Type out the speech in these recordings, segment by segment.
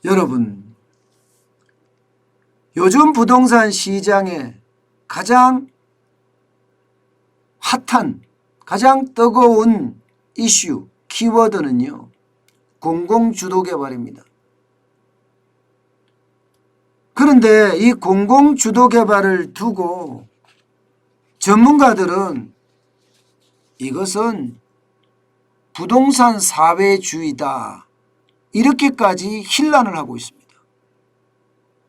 여러분, 요즘 부동산 시장에 가장 핫한, 가장 뜨거운 이슈, 키워드는요, 공공주도개발입니다. 그런데 이 공공주도개발을 두고 전문가들은 이것은 부동산 사회주의다, 이렇게까지 힐난을 하고 있습니다.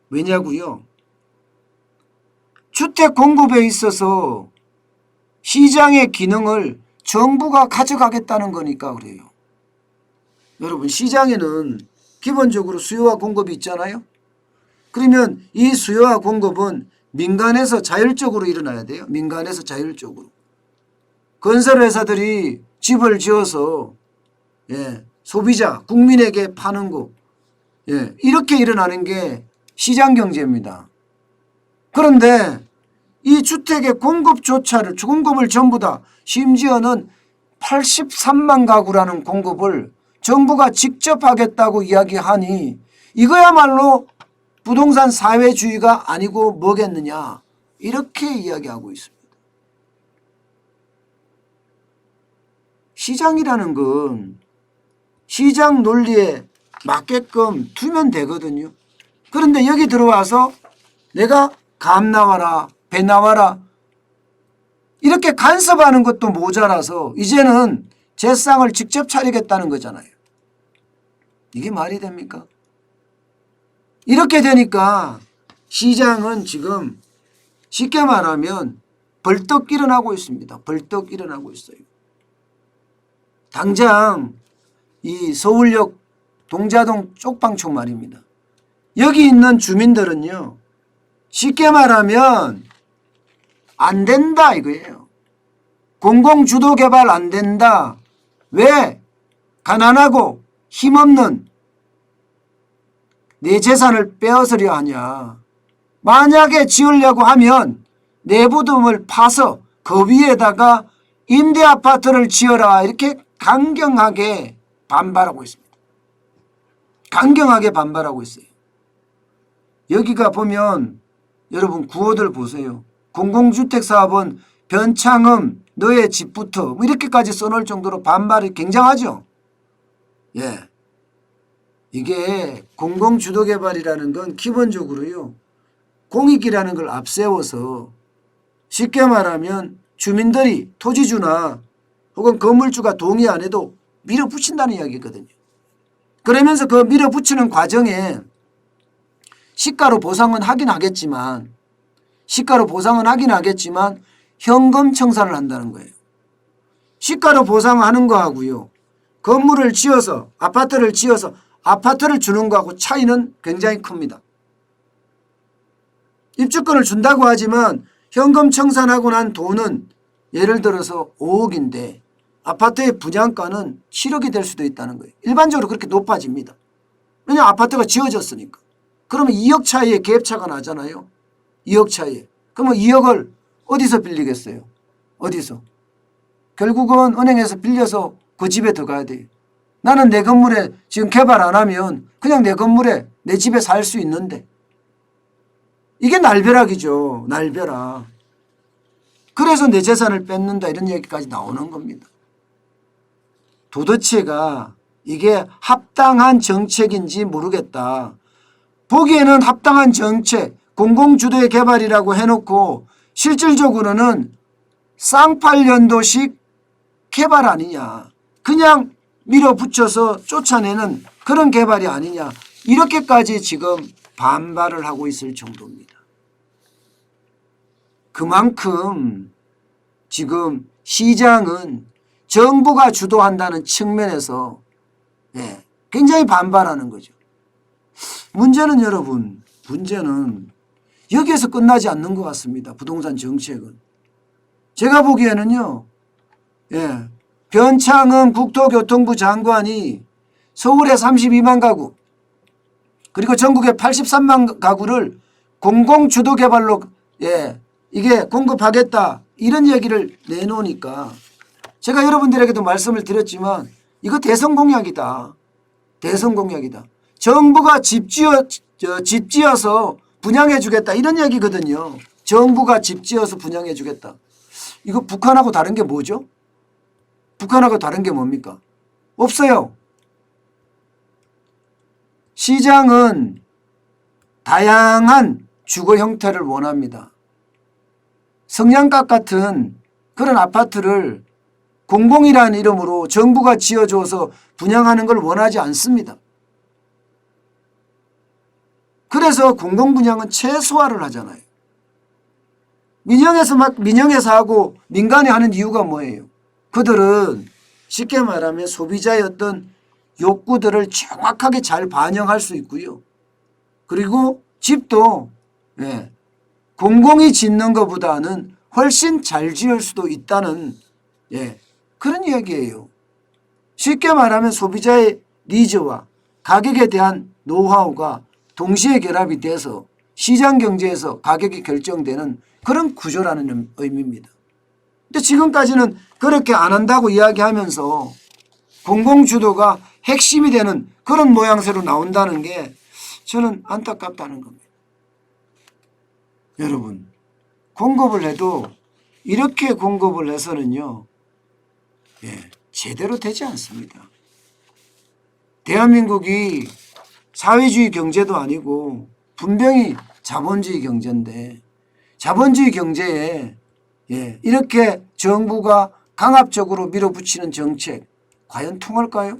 왜냐고요? 주택 공급에 있어서 시장의 기능을 정부가 가져가겠다는 거니까 그래요. 여러분, 시장에는 기본적으로 수요와 공급이 있잖아요. 그러면 이 수요와 공급은 민간에서 자율적으로 일어나야 돼요. 민간에서 자율적으로. 건설회사들이 집을 지어서 소비자, 국민에게 파는 거, 이렇게 일어나는 게 시장경제입니다. 그런데 이 주택의 공급조차를, 공급을 전부 다, 심지어는 83만 가구라는 공급을 정부가 직접 하겠다고 이야기하니 이거야말로 부동산 사회주의가 아니고 뭐겠느냐, 이렇게 이야기하고 있습니다. 시장이라는 건 시장 논리에 맞게끔 두면 되거든요. 그런데 여기 들어와서 내가 감 나와라, 배 나와라, 이렇게 간섭하는 것도 모자라서 이제는 제 쌍을 직접 차리겠다는 거잖아요. 이게 말이 됩니까? 이렇게 되니까 시장은 지금 쉽게 말하면 벌떡 일어나고 있습니다. 벌떡 일어나고 있어요. 당장 이 서울역 동자동 쪽방촌 말입니다. 여기 있는 주민들은요, 쉽게 말하면 안 된다 이거예요. 공공주도 개발 안 된다. 왜? 가난하고 힘없는 내 재산을 빼앗으려 하냐. 만약에 지으려고 하면 내부dum을 파서 그 위에다가 임대아파트를 지어라, 이렇게 강경하게 반발하고 있습니다. 강경하게 반발하고 있어요. 여기가 보면 여러분 구호들 보세요. 공공주택사업은 변창흠 너의 집부터, 뭐 이렇게까지 써놓을 정도로 반발이 굉장하죠. 이게 공공주도개발이라는 건 기본적으로요, 공익이라는 걸 앞세워서 쉽게 말하면 주민들이, 토지주나 혹은 건물주가 동의 안 해도 밀어붙인다는 이야기거든요. 그러면서 그 밀어붙이는 과정에 시가로 보상은 하긴 하겠지만 현금 청산을 한다는 거예요. 시가로 보상하는 거하고요, 건물을 지어서, 아파트를 지어서 아파트를 주는 거하고 차이는 굉장히 큽니다. 입주권을 준다고 하지만 현금 청산하고 난 돈은 예를 들어서 5억인데 아파트의 분양가는 7억이 될 수도 있다는 거예요. 일반적으로 그렇게 높아집니다. 왜냐하면 아파트가 지어졌으니까. 그러면 2억 차이에 갭차가 나잖아요. 2억 차이에. 그러면 2억을 어디서 빌리겠어요? 어디서? 결국은 은행에서 빌려서 그 집에 들어가야 돼요. 나는 내 건물에 지금 개발 안 하면 그냥 내 건물에 내 집에 살 수 있는데. 이게 날벼락이죠. 날벼락. 그래서 내 재산을 뺏는다, 이런 얘기까지 나오는 겁니다. 도대체가 이게 합당한 정책인지 모르겠다. 보기에는 합당한 정책, 공공주도의 개발이라고 해놓고 실질적으로는 쌍팔년도식 개발 아니냐. 그냥 밀어붙여서 쫓아내는 그런 개발이 아니냐. 이렇게까지 지금 반발을 하고 있을 정도입니다. 그만큼 지금 시장은 정부가 주도한다는 측면에서 굉장히 반발하는 거죠. 문제는 여러분, 문제는 여기에서 끝나지 않는 것 같습니다. 부동산 정책은. 제가 보기에는요, 변창흠 국토교통부 장관이 서울에 32만 가구, 그리고 전국에 83만 가구를 공공주도개발로 이게 공급하겠다, 이런 얘기를 내놓으니까 제가 여러분들에게도 말씀을 드렸지만 이거 대선 공약이다. 대선 공약이다. 정부가 집 지어서 분양해 주겠다 이런 얘기거든요. 정부가 집 지어서 분양해 주겠다. 이거 북한하고 다른 게 뭐죠? 북한하고 다른 게 뭡니까? 없어요. 시장은 다양한 주거 형태를 원합니다. 성냥갑 같은 그런 아파트를 공공이라는 이름으로 정부가 지어줘서 분양하는 걸 원하지 않습니다. 그래서 공공분양은 최소화를 하잖아요. 민영에서 하고 민간이 하는 이유가 뭐예요? 그들은 쉽게 말하면 소비자의 어떤 욕구들을 정확하게 잘 반영할 수 있고요. 그리고 집도 공공이 짓는 것보다는 훨씬 잘 지을 수도 있다는 그런 이야기예요. 쉽게 말하면 소비자의 니즈와 가격에 대한 노하우가 동시에 결합이 돼서 시장 경제에서 가격이 결정되는 그런 구조라는 의미입니다. 근데 지금까지는 그렇게 안 한다고 이야기하면서 공공주도가 핵심이 되는 그런 모양새로 나온다는 게 저는 안타깝다는 겁니다. 여러분, 공급을 해도 이렇게 공급을 해서는요, 제대로 되지 않습니다. 대한민국이 사회주의 경제도 아니고 분명히 자본주의 경제인데 자본주의 경제에 이렇게 정부가 강압적으로 밀어붙이는 정책 과연 통할까요?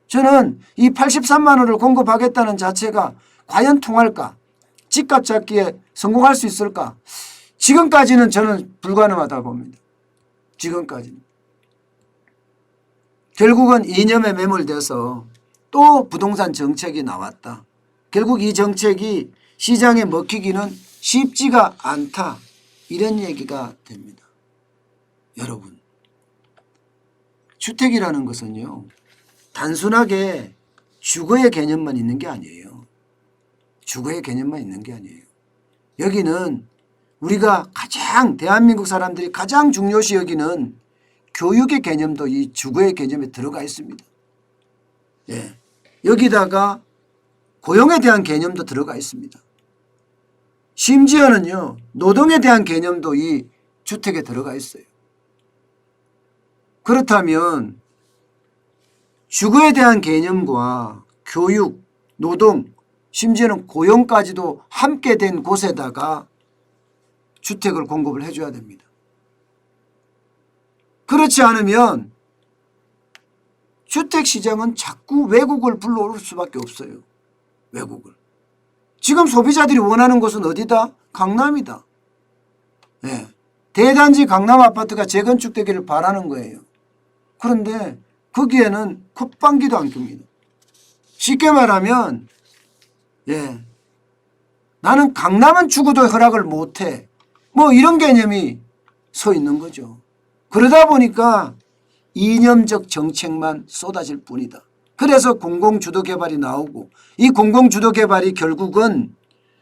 저는 이 83만 원을 공급하겠다는 자체가 과연 통할까? 집값 잡기에 성공할 수 있을까? 지금까지는 저는 불가능하다고 봅니다. 지금까지는. 결국은 이념에 매몰돼서 또 부동산 정책이 나왔다. 결국 이 정책이 시장에 먹히기는 쉽지가 않다. 이런 얘기가 됩니다. 여러분, 주택이라는 것은요, 단순하게 주거의 개념만 있는 게 아니에요. 주거의 개념만 있는 게 아니에요. 여기는 우리가 대한민국 사람들이 가장 중요시 여기는 교육의 개념도 이 주거의 개념에 들어가 있습니다. 여기다가 고용에 대한 개념도 들어가 있습니다. 심지어는요, 노동에 대한 개념도 이 주택에 들어가 있어요. 그렇다면 주거에 대한 개념과 교육, 노동, 심지어는 고용까지도 함께 된 곳에다가 주택을 공급을 해줘야 됩니다. 그렇지 않으면 주택시장은 자꾸 외국을 불러올 수밖에 없어요. 외국을. 지금 소비자들이 원하는 곳은 어디다? 강남이다. 대단지 강남 아파트가 재건축되기를 바라는 거예요. 그런데 거기에는 콧방귀도 안 낍니다. 쉽게 말하면 나는 강남은 죽어도 허락을 못해. 뭐 이런 개념이 서 있는 거죠. 그러다 보니까 이념적 정책만 쏟아질 뿐이다. 그래서 공공주도 개발이 나오고 이 공공주도 개발이 결국은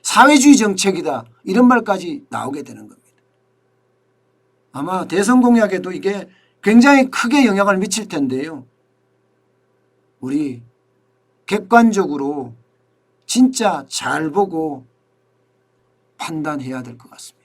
사회주의 정책이다. 이런 말까지 나오게 되는 겁니다. 아마 대선 공약에도 이게 굉장히 크게 영향을 미칠 텐데요. 우리 객관적으로 진짜 잘 보고 판단해야 될 것 같습니다.